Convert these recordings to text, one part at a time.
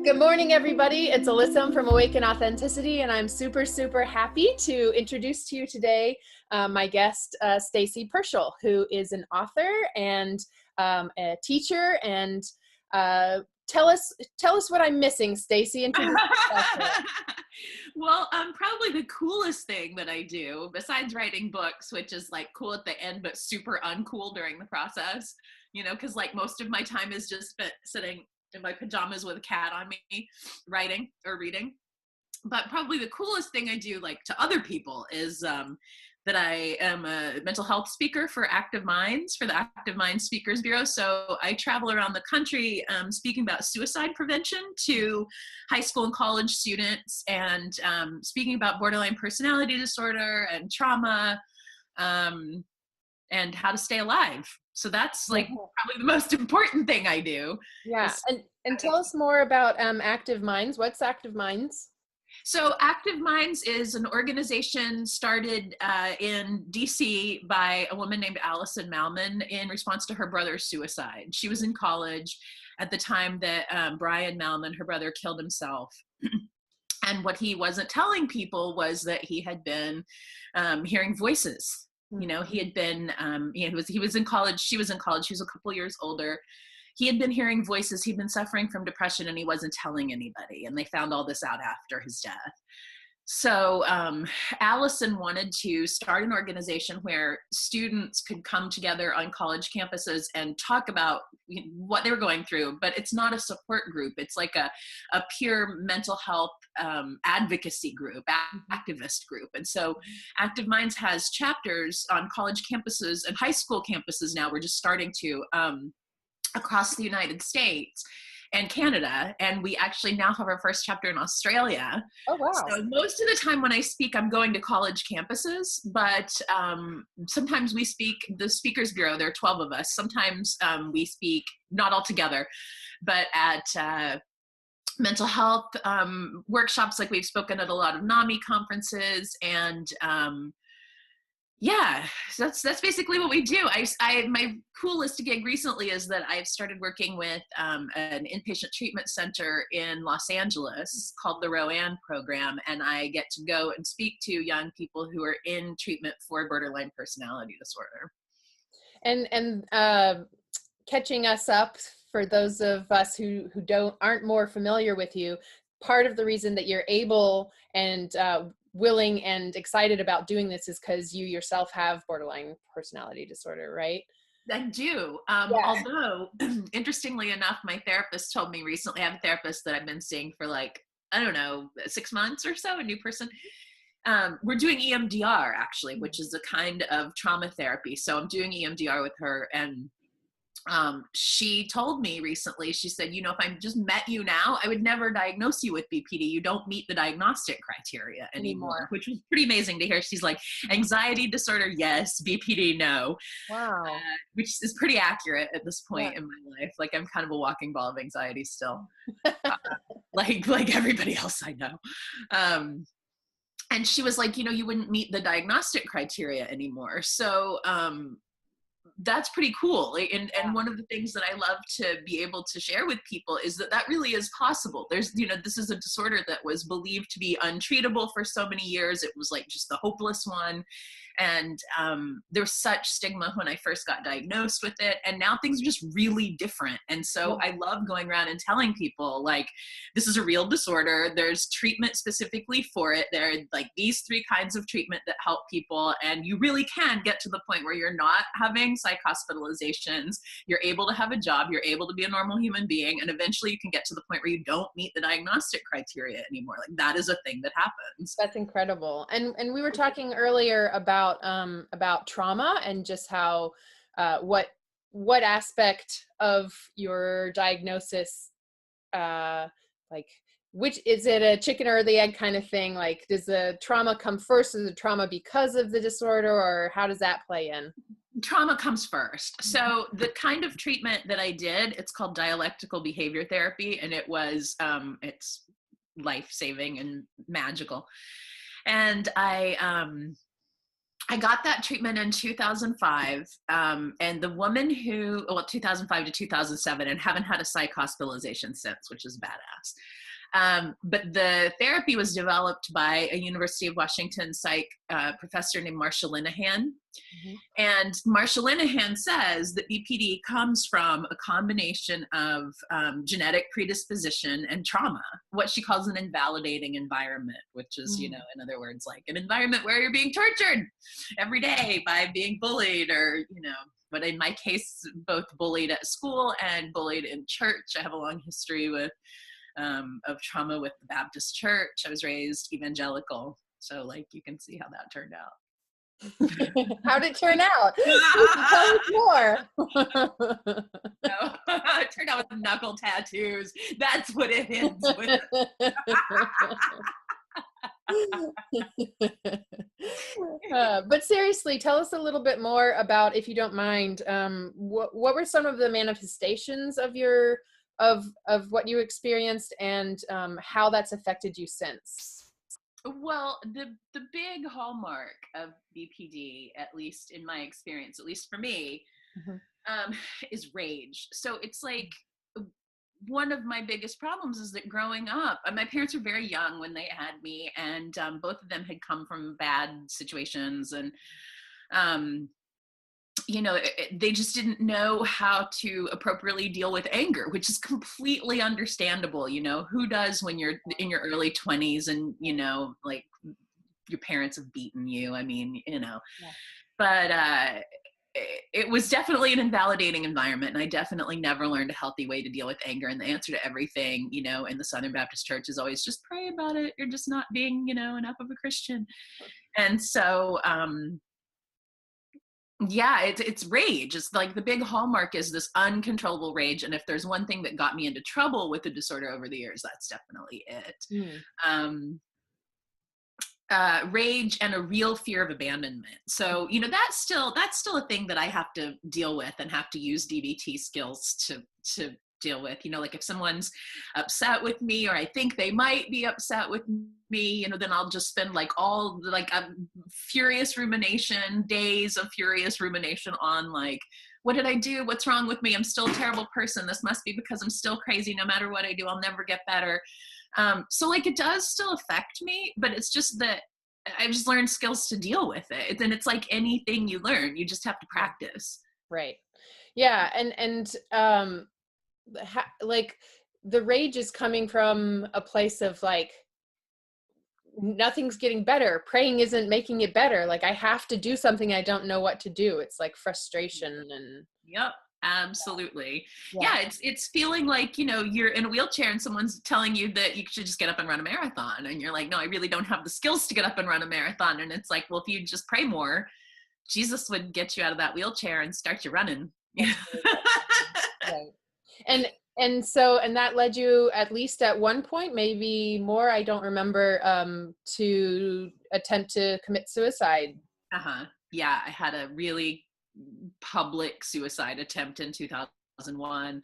Good morning, everybody. It's Alyssa from Awaken Authenticity, and I'm super, super happy to introduce to you today my guest, Stacy Pershall, who is an author and a teacher. And tell us what I'm missing, Stacy. Introduce yourself. Well, probably the coolest thing that I do, besides writing books, which is like cool at the end, but super uncool during the process, because like most of my time is just spent sitting in my pajamas with a cat on me, writing or reading. But probably the coolest thing I do, like to other people, is that I am a mental health speaker for Active Minds, for the Active Minds Speakers Bureau. So I travel around the country speaking about suicide prevention to high school and college students, and speaking about borderline personality disorder and trauma, and how to stay alive. So that's like probably the most important thing I do. Yeah, and tell us more about Active Minds. What's Active Minds? So Active Minds is an organization started in DC by a woman named Allison Malman in response to her brother's suicide. She was in college at the time that Brian Malman, her brother, killed himself. And what he wasn't telling people was that he had been hearing voices. He had been, he was in college, she was in college, she was a couple years older. He had been hearing voices, he'd been suffering from depression, and he wasn't telling anybody. And they found all this out after his death. So Allison wanted to start an organization where students could come together on college campuses and talk about what they were going through, but it's not a support group. It's like a pure mental health advocacy group, activist group. And so Active Minds has chapters on college campuses and high school campuses now. We're just starting to across the United States and Canada, and we actually now have our first chapter in Australia. Oh, wow. So most of the time when I speak, I'm going to college campuses, but sometimes we speak, the Speakers Bureau, there are 12 of us. Sometimes we speak, not all together, but at mental health workshops, like we've spoken at a lot of NAMI conferences, and yeah, so that's basically what we do. My coolest gig recently is that I've started working with an inpatient treatment center in Los Angeles called the Rowan program, and I get to go and speak to young people who are in treatment for borderline personality disorder. And catching us up for those of us who aren't more familiar with you, part of the reason that you're able and willing and excited about doing this is because you yourself have borderline personality disorder, right? I do. Yeah. Although, interestingly enough, my therapist told me recently, I have a therapist that I've been seeing for like, I don't know, 6 months or so, a new person. We're doing EMDR actually, which is a kind of trauma therapy. So I'm doing EMDR with her, and she told me recently, she said, if I just met you now, I would never diagnose you with BPD. You don't meet the diagnostic criteria anymore, which was pretty amazing to hear. She's like, anxiety disorder, yes. BPD, no. Wow. Which is pretty accurate at this point in my life. Like, I'm kind of a walking ball of anxiety still, like everybody else I know. And she was like, you wouldn't meet the diagnostic criteria anymore. So, that's pretty cool. And one of the things that I love to be able to share with people is that really is possible. There's, this is a disorder that was believed to be untreatable for so many years. It was like just the hopeless one. And there's such stigma when I first got diagnosed with it. And now things are just really different. And so I love going around and telling people, like, this is a real disorder. There's treatment specifically for it. There are like these 3 kinds of treatment that help people. And you really can get to the point where you're not having psych hospitalizations. You're able to have a job. You're able to be a normal human being. And eventually you can get to the point where you don't meet the diagnostic criteria anymore. Like, that is a thing that happens. That's incredible. And we were talking earlier about trauma and just how what aspect of your diagnosis, like, which is it, a chicken or the egg kind of thing? Like, does the trauma come first? Is the trauma because of the disorder, or how does that play in? Trauma comes first. So the kind of treatment that I did, it's called dialectical behavior therapy, and it was it's life-saving and magical. And I got that treatment in 2005. And the woman 2005 to 2007, and haven't had a psych hospitalization since, which is badass. But the therapy was developed by a University of Washington psych professor named Marsha Linehan. Mm-hmm. And Marsha Linehan says that BPD comes from a combination of genetic predisposition and trauma, what she calls an invalidating environment, which is, in other words, like an environment where you're being tortured every day by being bullied or, but in my case, both bullied at school and bullied in church. I have a long history of trauma with the Baptist church. I was raised evangelical. So you can see how that turned out. How'd it turn out? Tell us more. No, it turned out with knuckle tattoos. That's what it ends with. But seriously, tell us a little bit more about, if you don't mind, what were some of the manifestations of your of what you experienced, and how that's affected you since? Well, the big hallmark of BPD, at least in my experience, at least for me, is rage. So it's one of my biggest problems is that growing up, my parents were very young when they had me, and both of them had come from bad situations, and they just didn't know how to appropriately deal with anger, which is completely understandable. Who does when you're in your early 20s and, your parents have beaten you? I mean, but it was definitely an invalidating environment. And I definitely never learned a healthy way to deal with anger. And the answer to everything, in the Southern Baptist Church is always just pray about it. You're just not being, enough of a Christian. And so, it's rage. It's the big hallmark is this uncontrollable rage. And if there's one thing that got me into trouble with the disorder over the years, that's definitely it. Rage and a real fear of abandonment. So, that's still a thing that I have to deal with and have to use DBT skills to deal with. If someone's upset with me, or I think they might be upset with me, then I'll just spend a furious rumination, days of furious rumination on what did I do? What's wrong with me? I'm still a terrible person. This must be because I'm still crazy. No matter what I do, I'll never get better. So it does still affect me, but it's just that I've just learned skills to deal with it. And it's like anything you learn, you just have to practice. Right. Yeah. And the rage is coming from a place of nothing's getting better. Praying isn't making it better. I have to do something. I don't know what to do. It's frustration and. Yep. Absolutely. Yeah. It's feeling you're in a wheelchair and someone's telling you that you should just get up and run a marathon. And you're like, no, I really don't have the skills to get up and run a marathon. And it's well, if you just pray more, Jesus would get you out of that wheelchair and start you running. Right. And that led you, at least at one point, maybe more, I don't remember, to attempt to commit suicide. Yeah. I had a really public suicide attempt in 2001.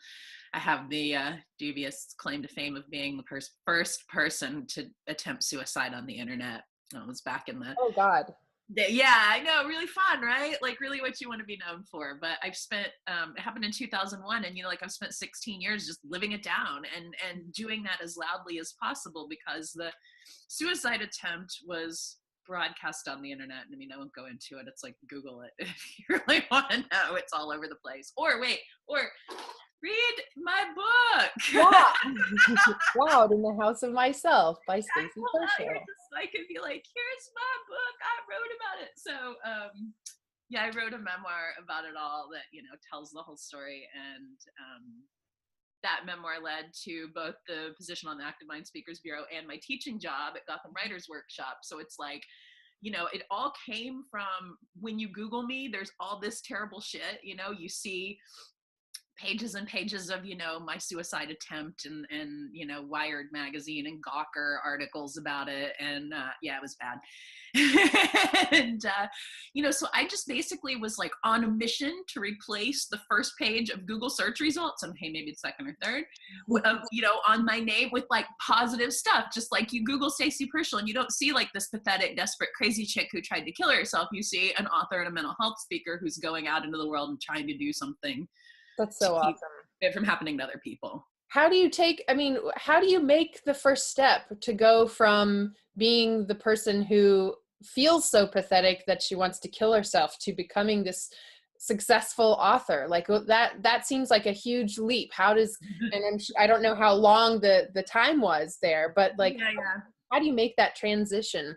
I have the dubious claim to fame of being the first person to attempt suicide on the internet. It was back in the... Oh, God. Yeah, I know. Really fun, right? Really what you want to be known for. But I've spent, it happened in 2001, and, I've spent 16 years just living it down and doing that as loudly as possible, because the suicide attempt was broadcast on the internet. I mean, I won't go into it. It's Google it if you really want to know. It's all over the place. Or read my book. Yeah. Wow, In the House of Myself by Stacy Pershall. I could be here's my book. I wrote about it. So, I wrote a memoir about it all that, tells the whole story. And that memoir led to both the position on the Active Mind Speakers Bureau and my teaching job at Gotham Writers Workshop. So it's it all came from, when you Google me, there's all this terrible shit. You see pages and pages of, my suicide attempt and, Wired magazine and Gawker articles about it. And yeah, it was bad. And, so I just basically was like on a mission to replace the first page of Google search results, and hey, maybe the second or third, on my name with like positive stuff, just like you Google Stacy Pershall and you don't see like this pathetic, desperate, crazy chick who tried to kill herself. You see an author and a mental health speaker who's going out into the world and trying to do something. That's so awesome. It from happening to other people. How do you make the first step to go from being the person who feels so pathetic that she wants to kill herself to becoming this successful author? Like that seems like a huge leap. How does, and I don't know how long the time was there, but like, how do you make that transition?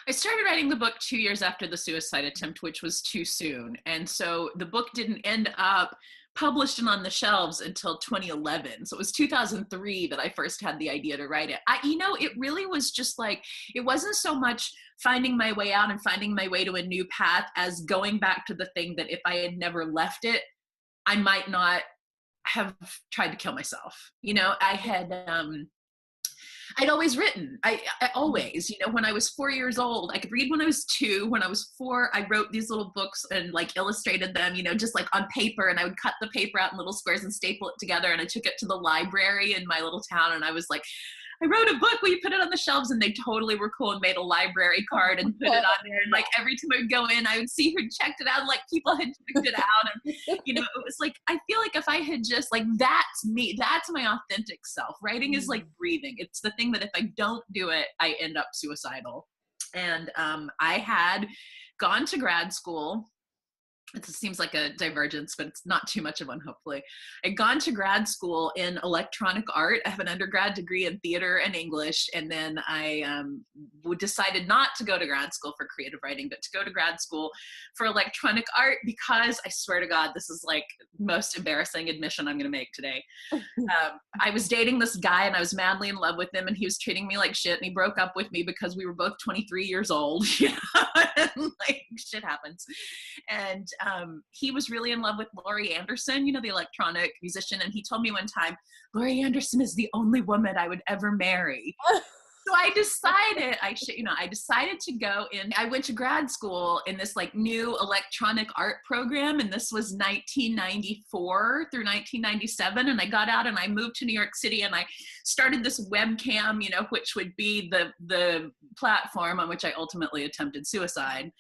I started writing the book 2 years after the suicide attempt, which was too soon. And so the book didn't end up published and on the shelves until 2011. So it was 2003 that I first had the idea to write it. It really was just like, it wasn't so much finding my way out and finding my way to a new path as going back to the thing that if I had never left it, I might not have tried to kill myself. I'd always written. I always, when I was 4 years old, I could read when I was 2. When I was 4, I wrote these little books and like illustrated them, just like on paper, and I would cut the paper out in little squares and staple it together. And I took it to the library in my little town. And I was like, I wrote a book, will you put it on the shelves? And they totally were cool and made a library card and put it on there. And like every time I would go in, I would see who checked it out. And like people had checked it out. And, it was like, I feel like if I had just like, that's me, that's my authentic self. Writing is like breathing. It's the thing that if I don't do it, I end up suicidal. And I had gone to grad school. It seems like a divergence, but it's not too much of one, hopefully. I'd gone to grad school in electronic art. I have an undergrad degree in theater and English. And then I decided not to go to grad school for creative writing, but to go to grad school for electronic art because I swear to God, this is like the most embarrassing admission I'm going to make today. I was dating this guy and I was madly in love with him and he was treating me like shit. And he broke up with me because we were both 23 years old. And like shit happens. And he was really in love with Laurie Anderson, the electronic musician. And he told me one time, Laurie Anderson is the only woman I would ever marry. So I decided, I decided to go in. I went to grad school in this like new electronic art program. And this was 1994 through 1997. And I got out and I moved to New York City and I started this webcam, which would be the platform on which I ultimately attempted suicide.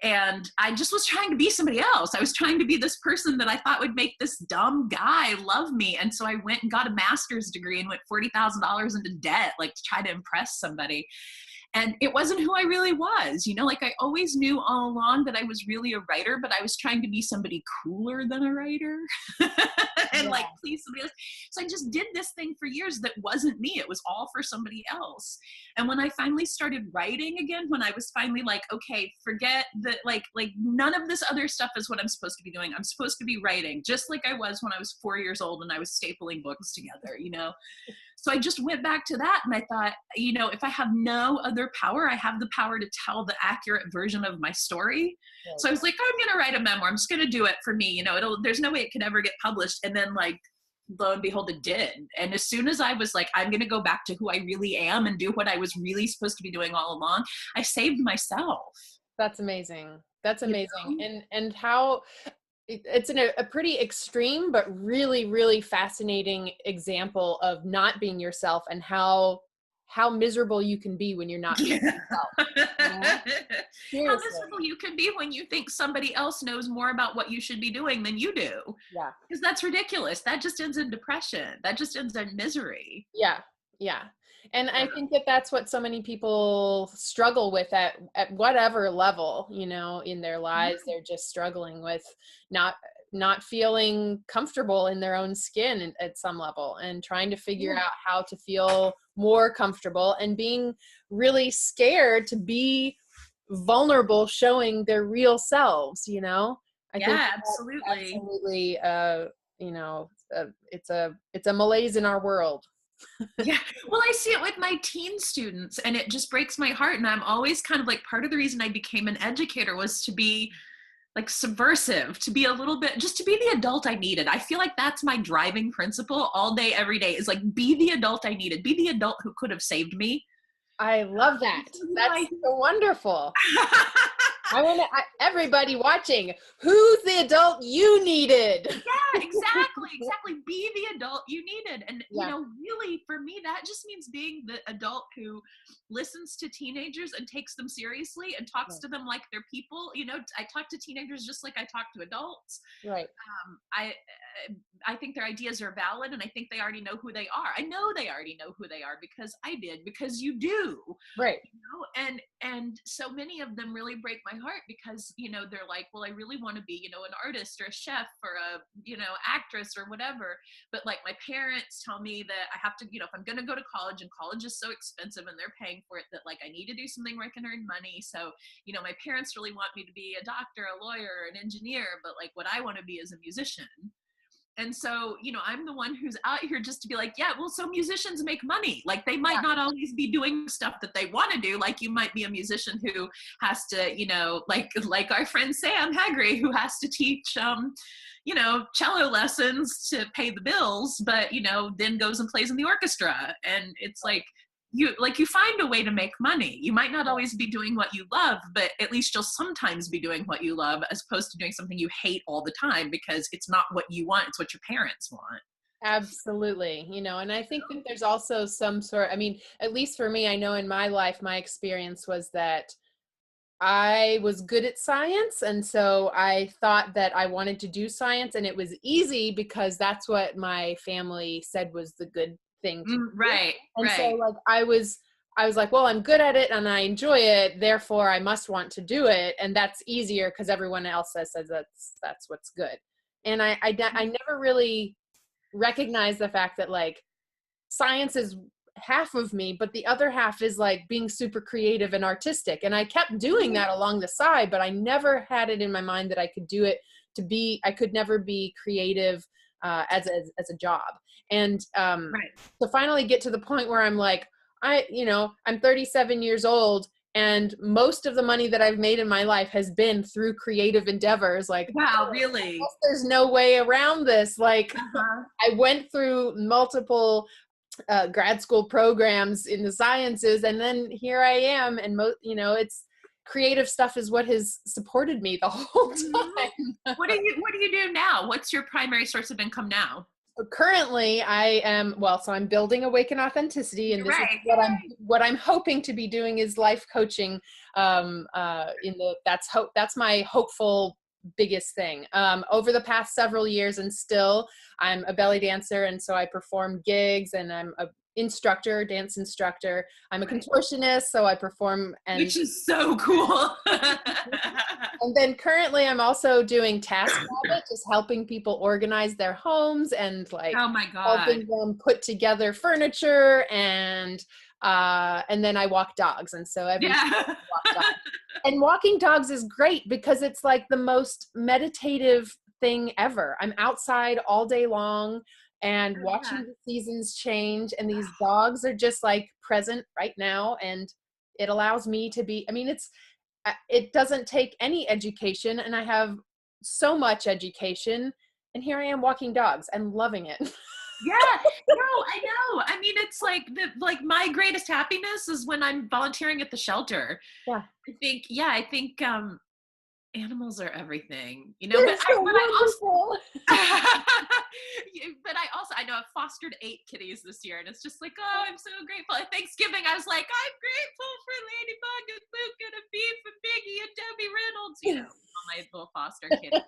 And I just was trying to be somebody else. I was trying to be this person that I thought would make this dumb guy love me. And so I went and got a master's degree and went $40,000 into debt, like to try to impress somebody. And it wasn't who I really was. Like I always knew all along that I was really a writer, but I was trying to be somebody cooler than a writer and like please somebody else. So I just did this thing for years that wasn't me. It was all for somebody else. And when I finally started writing again, when I was finally like, okay, forget that, like none of this other stuff is what I'm supposed to be doing. I'm supposed to be writing just like I was when I was 4 years old and I was stapling books together, So I just went back to that and I thought, if I have no other power, I have the power to tell the accurate version of my story. Right. So I was like, I'm going to write a memoir. I'm just going to do it for me. There's no way it could ever get published. And then like, lo and behold, it did. And as soon as I was like, I'm going to go back to who I really am and do what I was really supposed to be doing all along, I saved myself. That's amazing. That's amazing. And how it's a pretty extreme, but really, really fascinating example of not being yourself and how miserable you can be when you're not being yourself. How miserable you can be when you think somebody else knows more about what you should be doing than you do. Yeah. Because that's ridiculous. That just ends in depression. That just ends in misery. Yeah. Yeah. And I think that's what so many people struggle with at whatever level, in their lives. They're just struggling with not feeling comfortable in their own skin at some level and trying to figure out how to feel more comfortable and being really scared to be vulnerable, showing their real selves, I think absolutely, it's a malaise in our world. Yeah. Well, I see it with my teen students and it just breaks my heart. And I'm always kind of like, part of the reason I became an educator was to be like subversive, to be a little bit, just to be the adult I needed. I feel like that's my driving principle all day, every day, is like, be the adult I needed, be the adult who could have saved me. I love that. That's so wonderful. I want to, everybody watching, who's the adult you needed? Yeah, exactly. Be the adult you needed. And, you know, really for me, that just means being the adult who listens to teenagers and takes them seriously and talks to them like they're people. You know, I talk to teenagers just like I talk to adults. Right. I think their ideas are valid, and I think they already know who they are. I know they already know who they are because I did, because you do. Right. You know, and so many of them really break my heart because, you know, they're like, well, I really want to be, you know, an artist or a chef or a, you know, actress or whatever. But like my parents tell me that I have to, you know, if I'm going to go to college, and college is so expensive and they're paying for it, that like I need to do something where I can earn money. So, you know, my parents really want me to be a doctor, a lawyer, an engineer, but like what I want to be is a musician. And so, you know, I'm the one who's out here just to be like, yeah, well, so musicians make money. Like they might not always be doing stuff that they want to do. Like you might be a musician who has to, you know, like our friend Sam Haggerty, who has to teach, you know, cello lessons to pay the bills, but, you know, then goes and plays in the orchestra. And it's like, you find a way to make money. You might not always be doing what you love, but at least you'll sometimes be doing what you love, as opposed to doing something you hate all the time because it's not what you want, it's what your parents want. Absolutely. You know, and I think that there's also some sort, I mean, at least for me, I know in my life, my experience was that I was good at science. And so I thought that I wanted to do science, and it was easy because that's what my family said was the good thing to do. Right. And so like I was like, well, I'm good at it and I enjoy it, therefore I must want to do it. And that's easier because everyone else says that's what's good. And I never really recognized the fact that like science is half of me, but the other half is like being super creative and artistic. And I kept doing that along the side, but I never had it in my mind that I could do it I could never be creative as a job. And to finally get to the point where I'm like, I'm 37 years old, and most of the money that I've made in my life has been through creative endeavors. Like, wow, really? There's no way around this. Like, I went through multiple grad school programs in the sciences, and then here I am, and it's creative stuff is what has supported me the whole time. What do you do now? What's your primary source of income now? Currently, I am so I'm building Awaken Authenticity, and this is what I'm hoping to be doing is life coaching. That's my hopeful biggest thing. Over the past several years, and still, I'm a belly dancer, and so I perform gigs, and I'm a dance instructor. I'm a contortionist, so I perform, which is so cool. And then currently I'm also doing TaskRabbit, just helping people organize their homes and like helping them put together furniture, and then I walk dogs. And so every walk dogs. And walking dogs is great because it's like the most meditative thing ever. I'm outside all day long and watching the seasons change, and these dogs are just like present right now, and it allows me to be, it doesn't take any education, and I have so much education, and here I am walking dogs and loving it. Yeah, no, I know. I mean, it's like my greatest happiness is when I'm volunteering at the shelter. Yeah. I think animals are everything, you know. They're so wonderful. But I know I've fostered 8 kitties this year, and it's just like, oh, I'm so grateful. At Thanksgiving, I was like, I'm grateful for Ladybug and Luke and a beef and Biggie and Debbie Reynolds, you know, all my little foster kitties.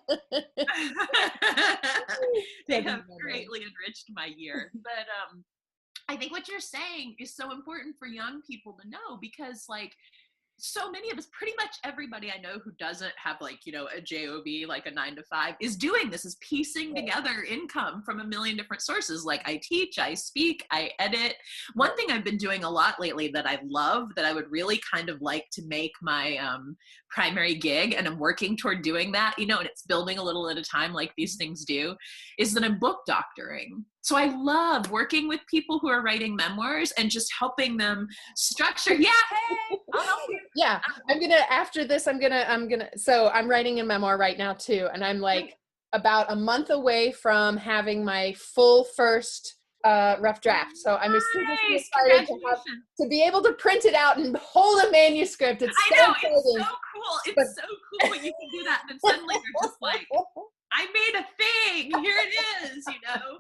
They have greatly enriched my year. But I think what you're saying is so important for young people to know, because like so many of us, pretty much everybody I know who doesn't have like, you know, a job, like a 9-to-5, is doing this, is piecing together income from a million different sources. Like I teach, I speak, I edit. One thing I've been doing a lot lately that I love, that I would really kind of like to make my primary gig, and I'm working toward doing that, you know, and it's building a little at a time like these things do, is that I'm book doctoring. So I love working with people who are writing memoirs and just helping them structure. Yeah, hey, I'll help you. Yeah, after this, so I'm writing a memoir right now too. And I'm like about a month away from having my full first rough draft. So I'm just super Nice, excited congratulations. to be able to print it out and hold a manuscript. It's I so know, exciting. it's so cool. It's so cool when you can do that. And then suddenly you're just like, I made a thing. Here it is, you know.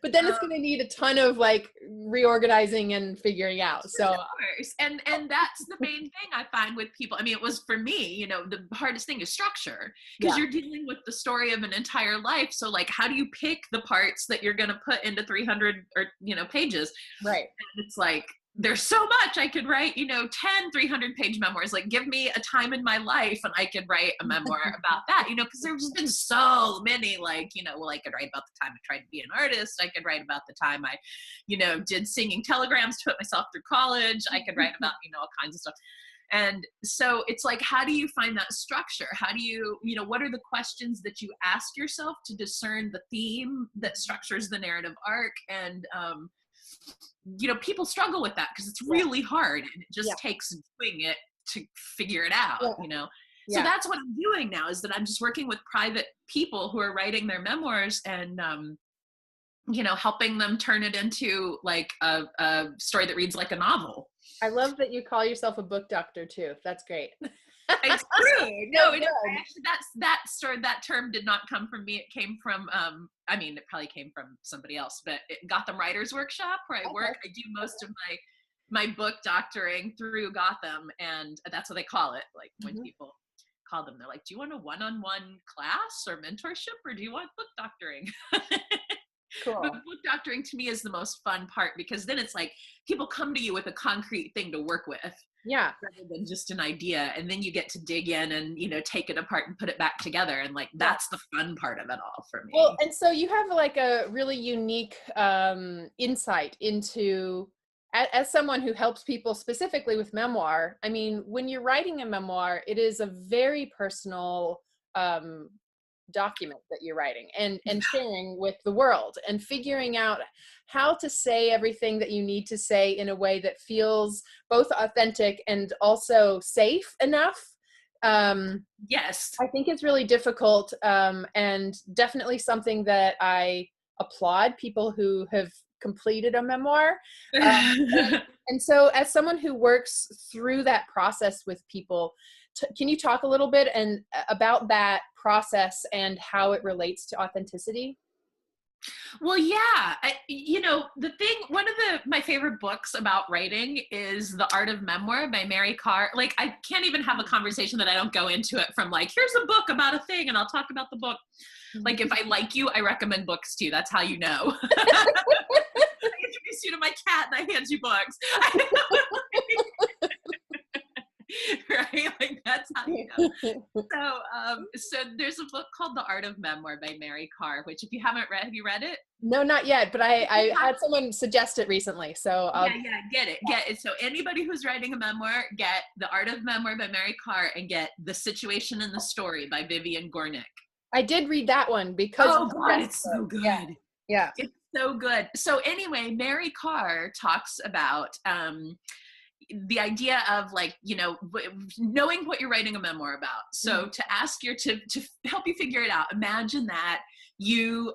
But then it's going to need a ton of like reorganizing and figuring out. So, of course, and that's the main thing I find with people. I mean, it was for me. You know, the hardest thing is structure, because you're dealing with the story of an entire life. So, like, how do you pick the parts that you're going to put into 300 or pages? Right. And it's like, there's so much I could write, 10, 300-page memoirs. Like, give me a time in my life and I could write a memoir about that, because there's just been so many, like, well, I could write about the time I tried to be an artist. I could write about the time I, did singing telegrams to put myself through college. I could write about, all kinds of stuff. And so it's like, how do you find that structure? How do you, what are the questions that you ask yourself to discern the theme that structures the narrative arc? And, people struggle with that because it's really hard, and it just takes doing it to figure it out, So that's what I'm doing now, is that I'm just working with private people who are writing their memoirs and, helping them turn it into like a story that reads like a novel. I love that you call yourself a book doctor too. That's great. It's true. No, actually, that term did not come from me. It came from, it probably came from somebody else, but Gotham Writers Workshop, where I work. I do most of my book doctoring through Gotham, and that's what they call it. Like, when people call them, they're like, do you want a one-on-one class or mentorship, or do you want book doctoring? Cool. But book doctoring to me is the most fun part, because then it's like people come to you with a concrete thing to work with. Yeah. Rather than just an idea. And then you get to dig in and, take it apart and put it back together. And like, that's the fun part of it all for me. Well, and so you have like a really unique insight into, as someone who helps people specifically with memoir. I mean, when you're writing a memoir, it is a very personal document that you're writing and sharing with the world, and figuring out how to say everything that you need to say in a way that feels both authentic and also safe enough. Yes. I think it's really difficult, and definitely something that I applaud people who have completed a memoir. And so as someone who works through that process with people, can you talk a little bit about that process and how it relates to authenticity? Well, yeah, the thing, one of my favorite books about writing is The Art of Memoir by Mary Karr. Like, I can't even have a conversation that I don't go into it from like, here's a book about a thing and I'll talk about the book. Like, if I like you, I recommend books to you. That's how you know. I introduce you to my cat and I hand you books. Right? Like, that's how you know. So there's a book called The Art of Memoir by Mary Karr, which, if you haven't read, have you read it? No, not yet, but I had someone suggest it recently. So get it. So anybody who's writing a memoir, get The Art of Memoir by Mary Karr, and get The Situation and the Story by Vivian Gornick. I did read that one because it's so good. Yeah. It's so good. So anyway, Mary Karr talks about the idea of like, knowing what you're writing a memoir about. So to ask to help you figure it out, imagine that you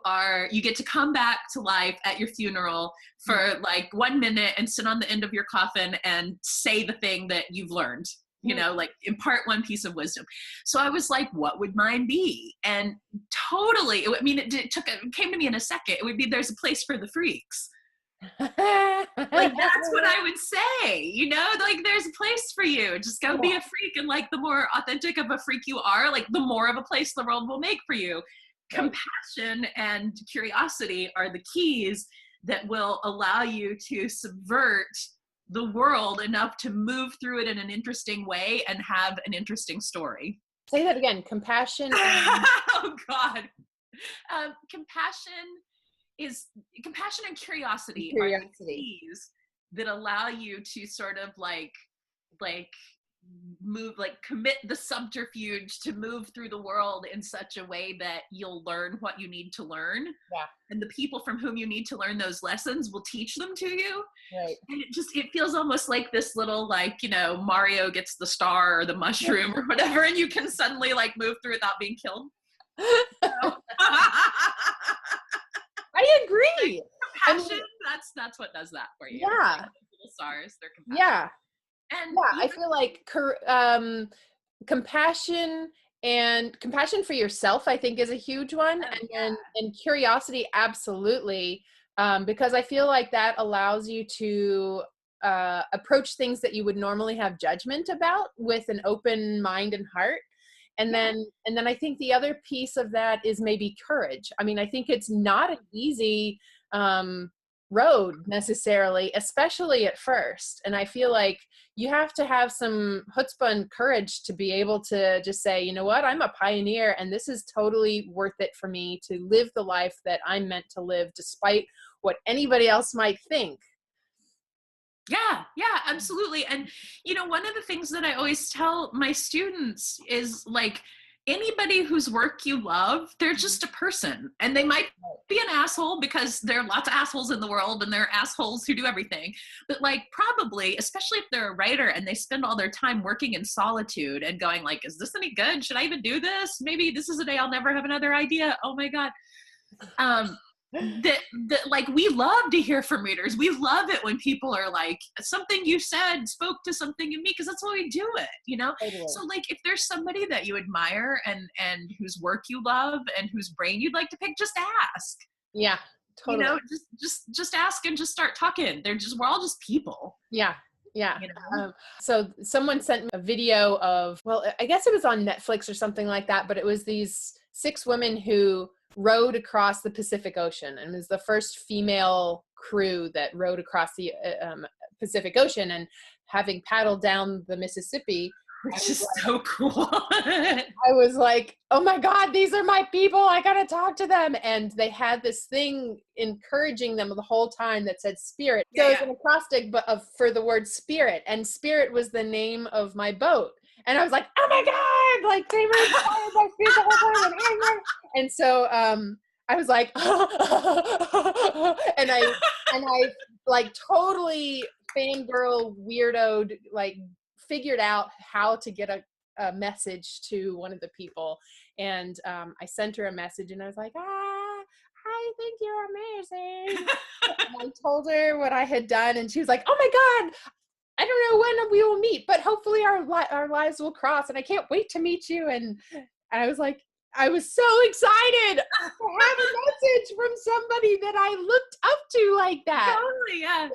get to come back to life at your funeral for like 1 minute and sit on the end of your coffin and say the thing that you've learned, like impart one piece of wisdom. So I was like, what would mine be? And totally, it came to me in a second. It would be, there's a place for the freaks. Like, that's what I would say, like, there's a place for you. Just go be a freak. And like, the more authentic of a freak you are, like, the more of a place the world will make for you. Compassion and curiosity are the keys that will allow you to subvert the world enough to move through it in an interesting way and have an interesting story. Say that again. Compassion. Oh God. Compassion and curiosity are the keys that allow you to sort of like commit the subterfuge to move through the world in such a way that you'll learn what you need to learn. Yeah. And the people from whom you need to learn those lessons will teach them to you. Right. And it feels almost like this little, Mario gets the star or the mushroom or whatever, and you can suddenly move through without being killed. So. I agree. Compassion, that's what does that for you. Yeah. Little stars, they're compassion. Yeah. And I feel like compassion for yourself, I think, is a huge one. And curiosity, absolutely. Because I feel like that allows you to approach things that you would normally have judgment about with an open mind and heart. And then I think the other piece of that is maybe courage. I mean, I think it's not an easy road necessarily, especially at first. And I feel like you have to have some chutzpah and courage to be able to just say, you know what, I'm a pioneer and this is totally worth it for me to live the life that I'm meant to live, despite what anybody else might think. Yeah, absolutely. And, one of the things that I always tell my students is anybody whose work you love, they're just a person, and they might be an asshole because there are lots of assholes in the world and there are assholes who do everything. But probably, especially if they're a writer and they spend all their time working in solitude and going is this any good? Should I even do this? Maybe this is a day I'll never have another idea. Oh my God. That we love to hear from readers. We love it when people are something you said spoke to something in me, because that's why we do it, Totally. So if there's somebody that you admire and whose work you love and whose brain you'd like to pick, just ask. Yeah, totally. Just ask and just start talking. We're all just people. Yeah. So someone sent me a video of, well, I guess it was on Netflix or something like that, but it was these 6 women who rowed across the Pacific Ocean, and it was the first female crew that rowed across the Pacific Ocean. And having paddled down the Mississippi, which is so cool. I was like, oh my God, these are my people. I got to talk to them. And they had this thing encouraging them the whole time that said spirit. So it was an acrostic for the word spirit. And spirit was the name of my boat. And I was like, oh my God, they were inspired by spirit the whole time. And so I was like, and I totally fangirl weirdoed, figured out how to get a message to one of the people. And I sent her a message and I was like, I think you're amazing. And I told her what I had done and she was like, oh my God, I don't know when we will meet, but hopefully our lives will cross and I can't wait to meet you. And I was like, I was so excited to have a message from somebody that I looked up to like that. Totally, yeah.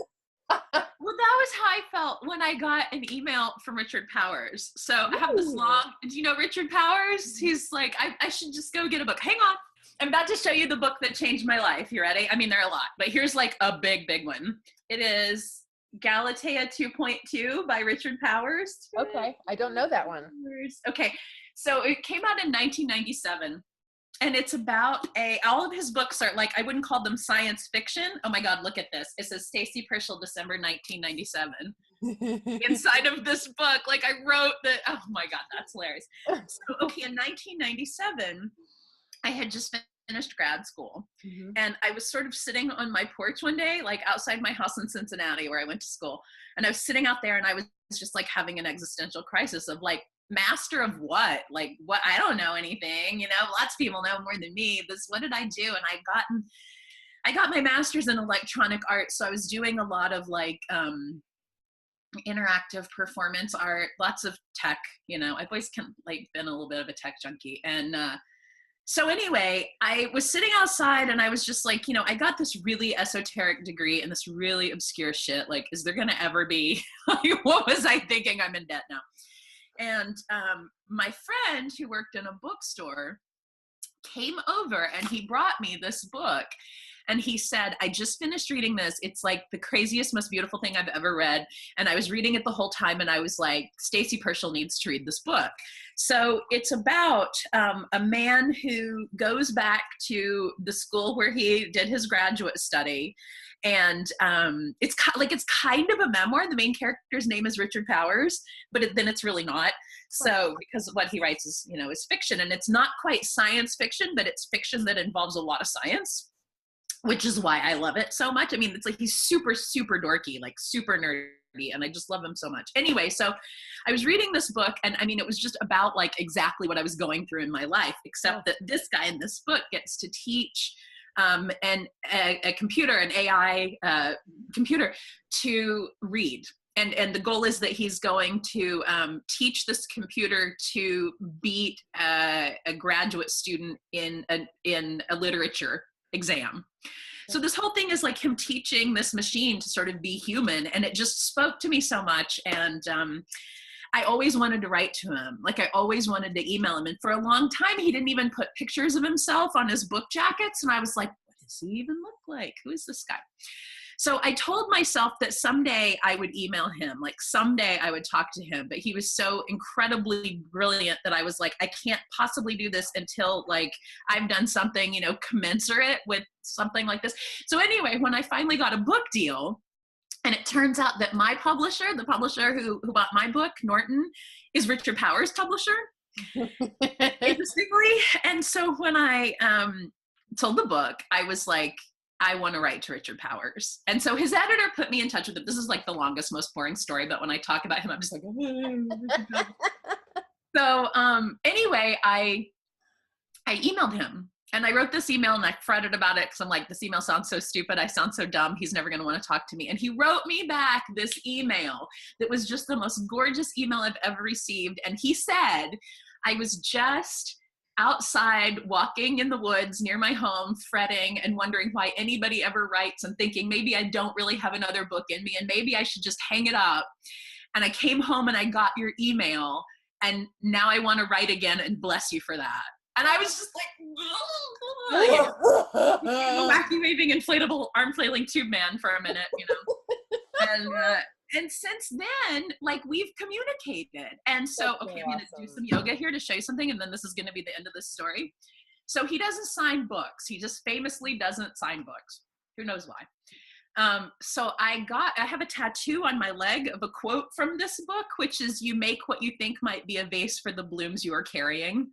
Well, that was how I felt when I got an email from Richard Powers. So I have this long, do you know Richard Powers? He's like, I should just go get a book. Hang on. I'm about to show you the book that changed my life. You ready? I mean, there are a lot, but here's a big one. It is Galatea 2.2 by Richard Powers. Okay. I don't know that one. Okay. So it came out in 1997. And it's about all of his books are I wouldn't call them science fiction. Oh my God, look at this. It says Stacy Pershall, December 1997. Inside of this book, I wrote that, oh my God, that's hilarious. So, okay, in 1997, I had just finished grad school. Mm-hmm. And I was sort of sitting on my porch one day, outside my house in Cincinnati where I went to school. And I was sitting out there and I was just having an existential crisis of master of what? What? I don't know anything, lots of people know more than me. What did I do? And I got my master's in electronic art. So I was doing a lot of interactive performance art, lots of tech, I've always been a little bit of a tech junkie. And, so anyway, I was sitting outside and I was just I got this really esoteric degree in this really obscure shit. Is there going to ever be, what was I thinking? I'm in debt now. And my friend who worked in a bookstore came over and he brought me this book. And he said, I just finished reading this. It's like the craziest, most beautiful thing I've ever read. And I was reading it the whole time, and I was like, Stacy Pershall needs to read this book. So it's about a man who goes back to the school where he did his graduate study. And it's kind of a memoir. The main character's name is Richard Powers, but then it's really not. So because what he writes is, is fiction, and it's not quite science fiction, but it's fiction that involves a lot of science, which is why I love it so much. I mean, it's like he's super, super dorky, like super nerdy, and I just love him so much. Anyway, so I was reading this book, and I mean, it was just about like exactly what I was going through in my life, except that this guy in this book gets to teach a computer, an AI computer, to read. And the goal is that he's going to teach this computer to beat a graduate student in a literature exam. So this whole thing is like him teaching this machine to sort of be human, and it just spoke to me so much. And I always wanted to write to him. Like I always wanted to email him. And for a long time, he didn't even put pictures of himself on his book jackets. And I was like, what does he even look like? Who is this guy? So I told myself that someday I would email him, like someday I would talk to him, but he was so incredibly brilliant that I was like, I can't possibly do this until like I've done something, commensurate with something like this. So anyway, when I finally got a book deal, and it turns out that my publisher, the publisher who bought my book, Norton, is Richard Powers' publisher, interestingly. And so when I told the book, I was like, I want to write to Richard Powers. And so his editor put me in touch with him. This is like the longest, most boring story, but when I talk about him, I'm just like, so anyway, I emailed him. And I wrote this email and I fretted about it because I'm like, this email sounds so stupid. I sound so dumb. He's never going to want to talk to me. And he wrote me back this email that was just the most gorgeous email I've ever received. And he said, I was just outside walking in the woods near my home, fretting and wondering why anybody ever writes, and thinking maybe I don't really have another book in me and maybe I should just hang it up. And I came home and I got your email, and now I want to write again, and bless you for that. And I was just like, the wacky waving inflatable arm flailing tube man for a minute, And since then, like, we've communicated. And so, okay, I'm going to do some yoga here to show you something, and then this is going to be the end of this story. So he doesn't sign books. He just famously doesn't sign books. Who knows why? So I have a tattoo on my leg of a quote from this book, which is, you make what you think might be a vase for the blooms you are carrying,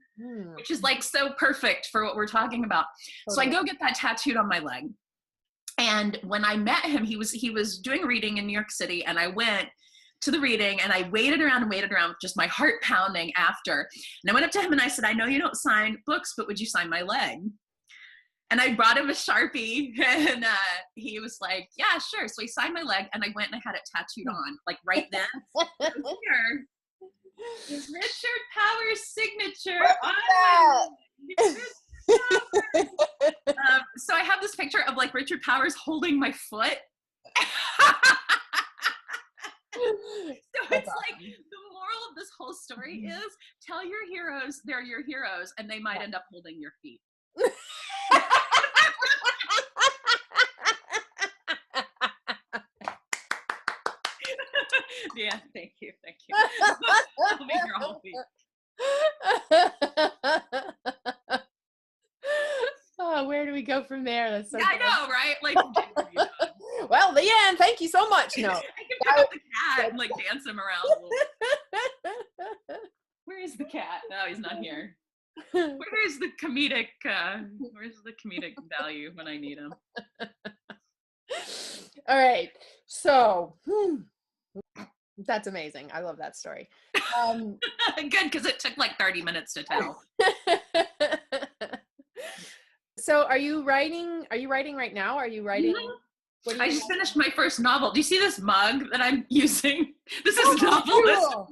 which is like so perfect for what we're talking about. So I go get that tattooed on my leg. And when I met him, he was doing a reading in New York City, and I went to the reading and I waited around with just my heart pounding after. And I went up to him and I said, I know you don't sign books, but would you sign my leg? And I brought him a Sharpie, and he was like, yeah, sure. So he signed my leg, and I went and I had it tattooed on, like right then. Here is Richard Powers' signature on so I have this picture of like Richard Powers holding my foot. So it's like, the moral of this whole story is, tell your heroes they're your heroes, and they might end up holding your feet. Yeah, thank you. I'll be your whole feet. Oh, where do we go from there? That's so yeah, I know, right? Like, well, the end. Thank you so much. No, I can pick up the cat and like dance him around a little bit. Where is the cat? No, he's not here. Where's the comedic value when I need him? All right. So that's amazing. I love that story. Good, because it took like 30 minutes to tell. So are you writing right now? Are you writing? Mm-hmm. I just finished my first novel. Do you see this mug that I'm using? This is novelist. Cool.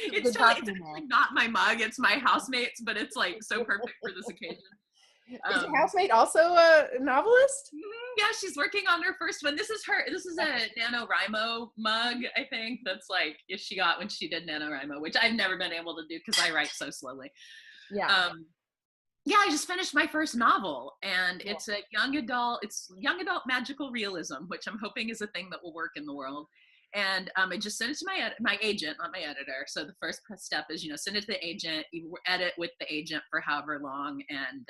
It's totally not my mug. It's my housemate's, but it's like so perfect for this occasion. Is your housemate also a novelist? Yeah, she's working on her first one. This is a NaNoWriMo mug, I think. That's like, if she got when she did NaNoWriMo, which I've never been able to do because I write so slowly. Yeah. Yeah, I just finished my first novel, and it's a young adult magical realism, which I'm hoping is a thing that will work in the world. And I just sent it to my agent, not my editor. So the first step is, send it to the agent, you edit with the agent for however long, and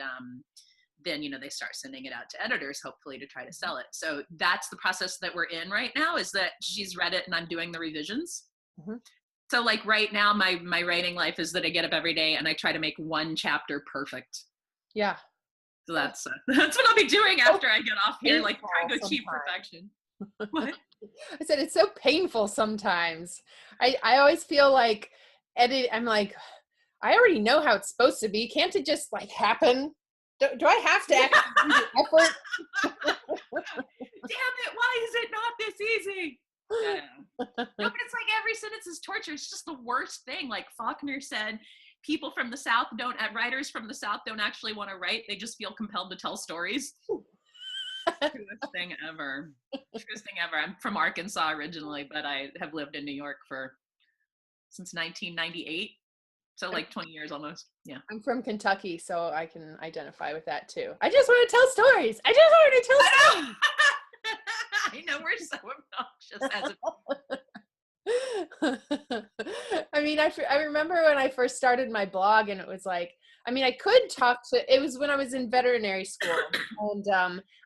then, they start sending it out to editors, hopefully to try to sell it. So that's the process that we're in right now, is that she's read it and I'm doing the revisions. Mm-hmm. So like right now, my writing life is that I get up every day and I try to make one chapter perfect. Yeah. So that's what I'll be doing after I get off here, like trying to achieve perfection. What? I said, it's so painful sometimes. I always feel like I'm like, I already know how it's supposed to be. Can't it just like happen? Do I have to actually do the effort? Damn it, why is it not this easy? Yeah. No, but it's like every sentence is torture. It's just the worst thing. Like Faulkner said, writers from the South don't actually want to write. They just feel compelled to tell stories. Truest thing ever. I'm from Arkansas originally, but I have lived in New York since 1998. So like 20 years almost. Yeah. I'm from Kentucky, so I can identify with that too. I just want to tell stories. Stories. I know, we're so obnoxious I mean, I remember when I first started my blog, and it was like, I could it was when I was in veterinary school, and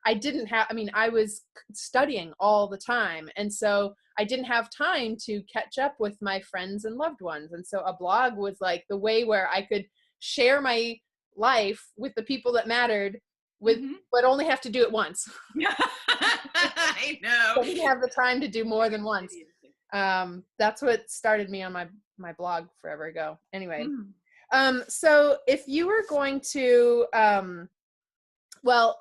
I was studying all the time, and so I didn't have time to catch up with my friends and loved ones, and so a blog was like the way where I could share my life with the people that mattered, but only have to do it once. I know. I didn't have the time to do more than once. That's what started me on my blog forever ago. Anyway, so if you were going to, well,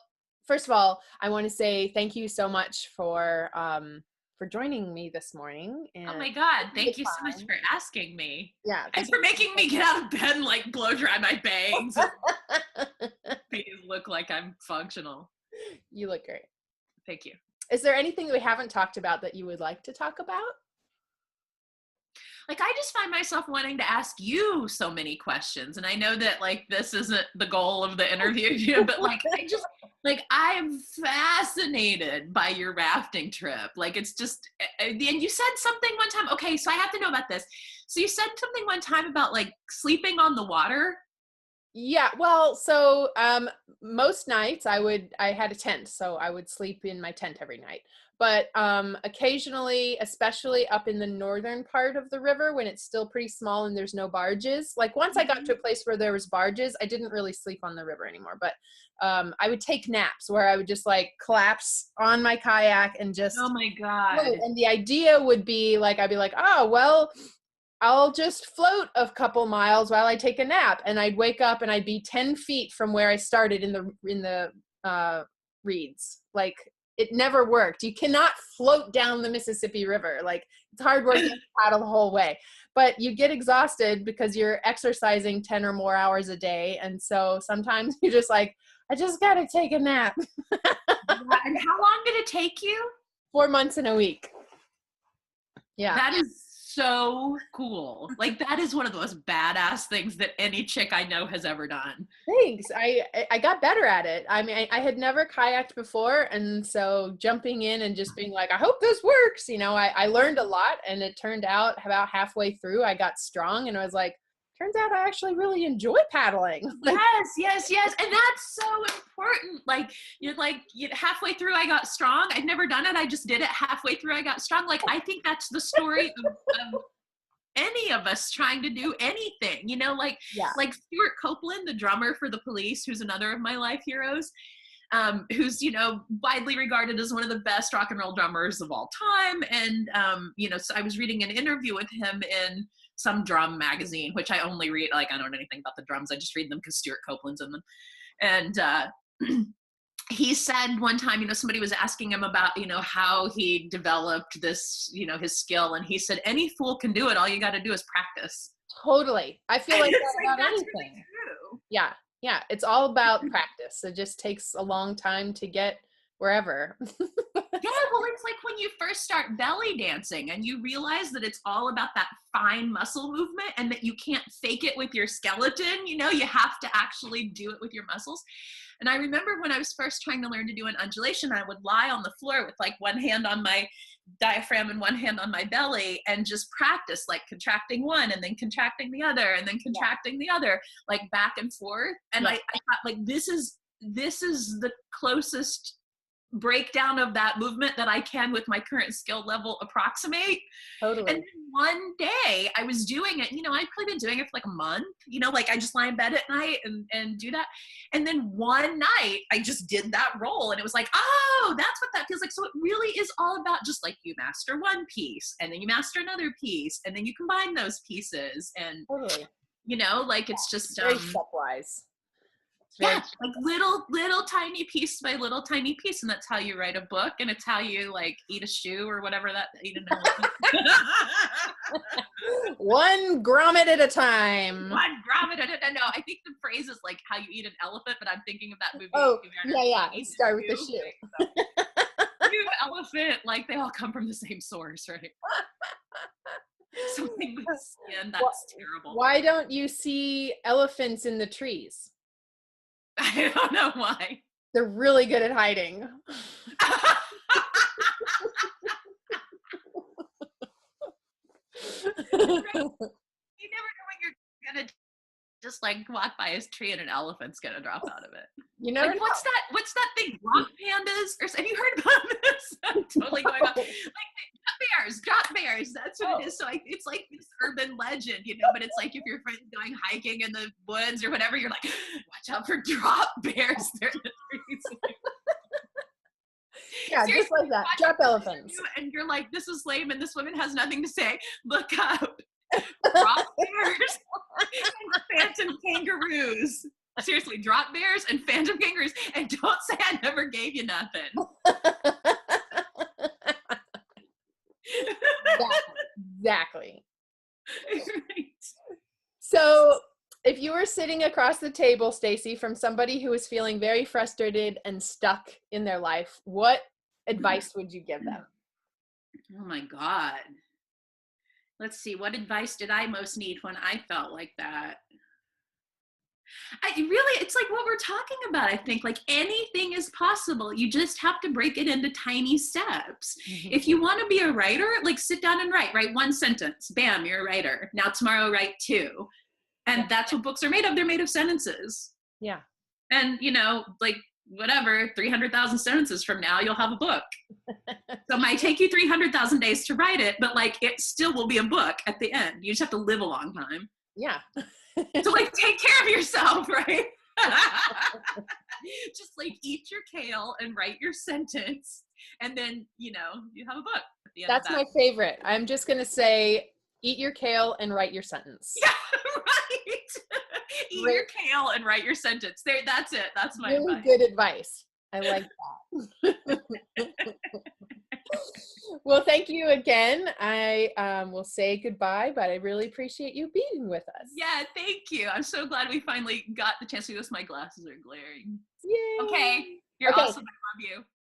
first of all, I want to say thank you so much for joining me this morning. And oh my God, thank you so much for asking me. Yeah. And for making me get out of bed and like blow dry my bangs. These look like I'm functional. You look great. Thank you. Is there anything that we haven't talked about that you would like to talk about? Like, I just find myself wanting to ask you so many questions. And I know that like, this isn't the goal of the interview, but like, I am fascinated by your rafting trip. Like, it's just, and you said something one time. Okay. So I have to know about this. So you said something one time about like sleeping on the water. Yeah, well, so most nights I had a tent, so I would sleep in my tent every night. But occasionally, especially up in the northern part of the river when it's still pretty small and there's no barges, like once I got to a place where there was barges, I didn't really sleep on the river anymore. But I would take naps where I would just like collapse on my kayak and just, oh my God. Float. And the idea would be like, I'd be like, oh, well, I'll just float a couple miles while I take a nap, and I'd wake up and I'd be 10 feet from where I started in the reeds. Like, it never worked. You cannot float down the Mississippi River. Like, it's hard work to paddle the whole way, but you get exhausted because you're exercising 10 or more hours a day. And so sometimes you're just like, I just got to take a nap. And how long did it take you? 4 months and a week. Yeah. That is so cool. Like, that is one of the most badass things that any chick I know has ever done. Thanks. I got better at it. I mean, I had never kayaked before, and so jumping in and just being like, I hope this works. I learned a lot, and it turned out about halfway through I got strong, and I was like, turns out I actually really enjoy paddling. Yes. And that's so important. Like, halfway through I got strong. I'd never done it. I just did it. Halfway through I got strong. Like, I think that's the story of any of us trying to do anything, like Stuart Copeland, the drummer for the Police, who's another of my life heroes, who's, widely regarded as one of the best rock and roll drummers of all time. And, so I was reading an interview with him in some drum magazine, which I only read, like, I don't know anything about the drums. I just read them because Stuart Copeland's in them. And he said one time, somebody was asking him about, how he developed this, his skill. And he said, any fool can do it. All you got to do is practice. Totally. I feel like that's about that's anything. Really true. Yeah. It's all about practice. It just takes a long time to get wherever. Yeah, well, it's like when you first start belly dancing and you realize that it's all about that fine muscle movement and that you can't fake it with your skeleton, you have to actually do it with your muscles. And I remember when I was first trying to learn to do an undulation, I would lie on the floor with like one hand on my diaphragm and one hand on my belly and just practice like contracting one and then contracting the other and then contracting the other, like back and forth. And I thought like, this is the closest breakdown of that movement that I can with my current skill level approximate. Totally. And then one day I was doing it, I'd probably been doing it for like a month, like I just lie in bed at night and do that. And then one night I just did that roll and it was like, oh, that's what that feels like. So it really is all about just like you master one piece and then you master another piece and then you combine those pieces and, totally. like it's just very stepwise. Yeah, like little tiny piece by little tiny piece, and that's how you write a book, and it's how you like eat a shoe or whatever eat an elephant. One grommet at a time. One grommet at a time. No, I think the phrase is like how you eat an elephant, but I'm thinking of that movie. Oh, yeah. You start with the shoe. Shoe, elephant, like they all come from the same source, right? Something with skin, that's terrible. Why don't you see elephants in the trees? I don't know why. They're really good at hiding. You never know when you're gonna just like walk by a tree and an elephant's gonna drop out of it. Like, what's that thing? Rock pandas? Or have you heard about this? I'm totally going on. Like drop bears. That's what it is. So it's like this urban legend, but it's like if your friend's going hiking in the woods or whatever, you're like, watch out for drop bears. They're in the trees. Yeah, just like that. Drop elephants. And you're like, this is lame and this woman has nothing to say. Look up drop bears and phantom kangaroos. Seriously, drop bears and phantom kangaroos. And don't say I never gave you nothing. Exactly. Right. So if you were sitting across the table, Stacy, from somebody who is feeling very frustrated and stuck in their life, what advice would you give them? Oh my God. Let's see. What advice did I most need when I felt like that? It's like what we're talking about. I think like anything is possible. You just have to break it into tiny steps. Mm-hmm. If you want to be a writer, like sit down and write one sentence. Bam, you're a writer. Now tomorrow write two. And that's what books are made of. They're made of sentences. Yeah. And like whatever, 300,000 sentences from now, you'll have a book. So it might take you 300,000 days to write it, but like it still will be a book at the end. You just have to live a long time. Yeah. So like take care of yourself, right? Just like eat your kale and write your sentence, and then you have a book at the end. That's my favorite. I'm just gonna say, eat your kale and write your sentence. Yeah, right. Eat your kale and write your sentence. There, that's it. That's my really advice. Good advice. I like that. Well, thank you again. I will say goodbye, but I really appreciate you being with us. Yeah, thank you. I'm so glad we finally got the chance to do this. My glasses are glaring. Yay. Okay. You're awesome. I love you.